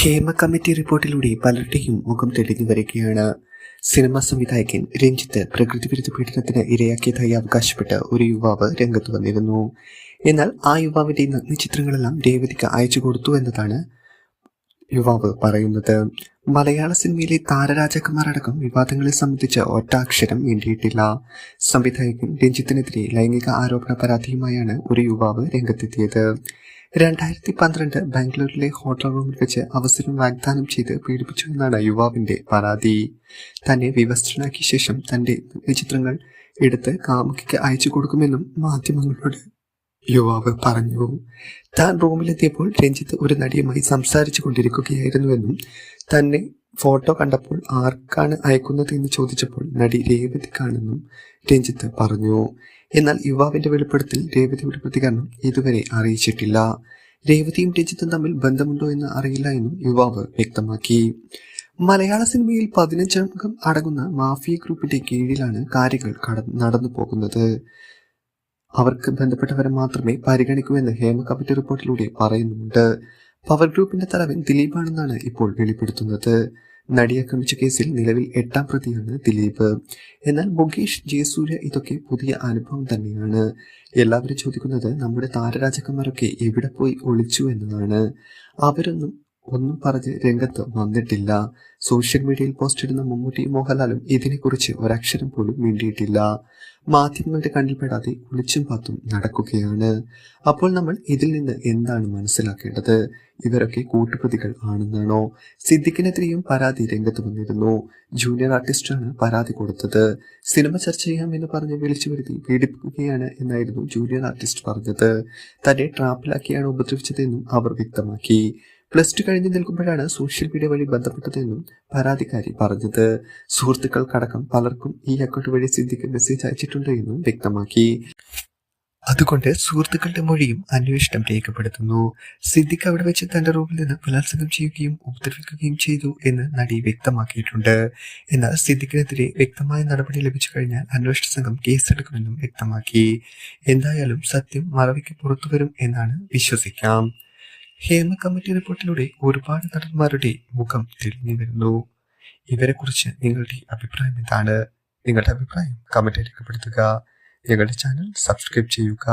Hema committee റിപ്പോർട്ടിലൂടെ പലരുടെയും മുഖം തെളിഞ്ഞു വരികയാണ്. സിനിമാ സംവിധായകൻ രഞ്ജിത്ത് പ്രകൃതിവിരുദ്ധ പീഡനത്തിന് ഇരയാക്കിയതായി അവകാശപ്പെട്ട് ഒരു യുവാവ് രംഗത്ത് വന്നിരുന്നു. എന്നാൽ ആ യുവാവിന്റെ നഗ്നചിത്രങ്ങളെല്ലാം രേവതിക്ക് അയച്ചു കൊടുത്തു എന്നതാണ് യുവാവ് പറയുന്നത്. മലയാള സിനിമയിലെ താരരാജാക്കന്മാരടക്കം വിവാദങ്ങളെ സംബന്ധിച്ച് ഒറ്റ അക്ഷരം വേണ്ടിയിട്ടില്ല. സംവിധായകൻ രഞ്ജിത്തിനെതിരെ ലൈംഗിക ആരോപണ പരാതിയുമായാണ് ഒരു യുവാവ് രംഗത്തെത്തിയത്. 2012 ബാംഗ്ലൂരിലെ ഹോട്ടൽ റൂമിൽ വെച്ച് അവസരം വാഗ്ദാനം ചെയ്ത് പീഡിപ്പിച്ചു എന്നാണ് യുവാവിന്റെ പരാതി. തന്നെ വിവസ്ത്രനാക്കിയ ശേഷം തന്റെ ചിത്രങ്ങൾ എടുത്ത് കാമുകിക്ക് അയച്ചു കൊടുക്കുമെന്നും മാധ്യമങ്ങളോട് യുവാവ് പറഞ്ഞു. താൻ റൂമിലെത്തിയപ്പോൾ രഞ്ജിത്ത് ഒരു നടിയുമായി സംസാരിച്ചു കൊണ്ടിരിക്കുകയായിരുന്നുവെന്നും തന്നെ ഫോട്ടോ കണ്ടപ്പോൾ ആർക്കാണ് അയക്കുന്നത് എന്ന് ചോദിച്ചപ്പോൾ നടി രേവതിക്കാണെന്നും രഞ്ജിത്ത് പറഞ്ഞു. എന്നാൽ യുവാവിന്റെ വെളിപ്പെടുത്തൽ രേവതിയുടെ പ്രതികരണം ഇതുവരെ അറിയിച്ചിട്ടില്ല. രേവതിയും രഞ്ജിത്തും തമ്മിൽ ബന്ധമുണ്ടോ എന്ന് അറിയില്ല എന്നും യുവാവ് വ്യക്തമാക്കി. മലയാള സിനിമയിൽ 15 അംഗം അടങ്ങുന്ന മാഫിയ ഗ്രൂപ്പിന്റെ കീഴിലാണ് കാര്യങ്ങൾ നടന്നു പോകുന്നത്. അവർക്ക് ബന്ധപ്പെട്ടവരെ മാത്രമേ പരിഗണിക്കൂ എന്ന് ഹേമ കമ്മിറ്റി റിപ്പോർട്ടിലൂടെ പറയുന്നുണ്ട്. പവർ ഗ്രൂപ്പിന്റെ തലവൻ ദിലീപാണെന്നാണ് ഇപ്പോൾ വെളിപ്പെടുത്തുന്നത്. നടിയെ ആക്രമിച്ച കേസിൽ നിലവിൽ 8ാം പ്രതിയാണ് ദിലീപ്. എന്നാൽ മുകേഷ്, ജയസൂര്യ ഇതൊക്കെ പുതിയ അനുഭവം തന്നെയാണ്. എല്ലാവരും ചോദിക്കുന്നത് നമ്മുടെ താരരാജാക്കന്മാരൊക്കെ എവിടെ പോയി ഒളിച്ചു എന്നതാണ്. ഒന്നും പറഞ്ഞ് രംഗത്ത് വന്നിട്ടില്ല. സോഷ്യൽ മീഡിയയിൽ പോസ്റ്റ് ഇടുന്ന മമ്മൂട്ടിയും മോഹൻലാലും ഇതിനെക്കുറിച്ച് ഒരക്ഷരം പോലും മിണ്ടിയിട്ടില്ല. മാധ്യമങ്ങളുടെ കണ്ണിൽപ്പെടാതെ ഒളിച്ചും പാത്തും നടക്കുകയാണ്. അപ്പോൾ നമ്മൾ ഇതിൽ നിന്ന് എന്താണ് മനസ്സിലാക്കേണ്ടത്? ഇവരൊക്കെ കൂട്ടുപ്രതികൾ ആണെന്നാണോ? സിദ്ദിഖിനെതിരെയും പരാതി രംഗത്ത് വന്നിരുന്നു. ജൂനിയർ ആർട്ടിസ്റ്റാണ് പരാതി കൊടുത്തത്. സിനിമ ചർച്ച ചെയ്യാമെന്ന് പറഞ്ഞ് വിളിച്ചു വരുത്തി പീഡിപ്പിക്കുകയാണ് എന്നായിരുന്നു ജൂനിയർ ആർട്ടിസ്റ്റ് പറഞ്ഞത്. തന്നെ ട്രാപ്പിലാക്കിയാണ് ഉപദ്രവിച്ചതെന്നും അവർ വ്യക്തമാക്കി. +2 കഴിഞ്ഞ് നിൽക്കുമ്പോഴാണ് സോഷ്യൽ മീഡിയ വഴി ബന്ധപ്പെട്ടതെന്നും പരാതിക്കാരി പറഞ്ഞത്. സുഹൃത്തുക്കൾക്കടക്കം പലർക്കും ഈ അക്കൗണ്ട് വഴി സിദ്ദിഖ് മെസ്സേജ് അയച്ചിട്ടുണ്ട് എന്നും വ്യക്തമാക്കി. അതുകൊണ്ട് സുഹൃത്തുക്കളുടെ മൊഴിയും അന്വേഷണം രേഖപ്പെടുത്തുന്നു. സിദ്ദിഖ് അവിടെ വെച്ച് തന്റെ റൂമിൽ നിന്ന് ബലാത്സംഗം ചെയ്യുകയും ഉപദ്രവിക്കുകയും ചെയ്തു എന്ന് നടി വ്യക്തമാക്കിയിട്ടുണ്ട്. എന്നാൽ സിദ്ദിഖിനെതിരെ വ്യക്തമായ നടപടി ലഭിച്ചു കഴിഞ്ഞാൽ അന്വേഷണ സംഘം കേസെടുക്കുമെന്നും വ്യക്തമാക്കി. എന്തായാലും സത്യം മറവിക്ക് പുറത്തുവരും എന്നാണ് വിശ്വസിക്കാം. ഹേമ കമ്മിറ്റി റിപ്പോർട്ടിലൂടെ ഒരുപാട് നടന്മാരുടെ മുഖം തെളിഞ്ഞു വരുന്നു. ഇവരെക്കുറിച്ച് നിങ്ങളുടെ അഭിപ്രായം എന്താണ്? നിങ്ങളുടെ അഭിപ്രായം കമന്റിൽ രേഖപ്പെടുത്തുക. ഞങ്ങളുടെ ചാനൽ സബ്സ്ക്രൈബ് ചെയ്യുക.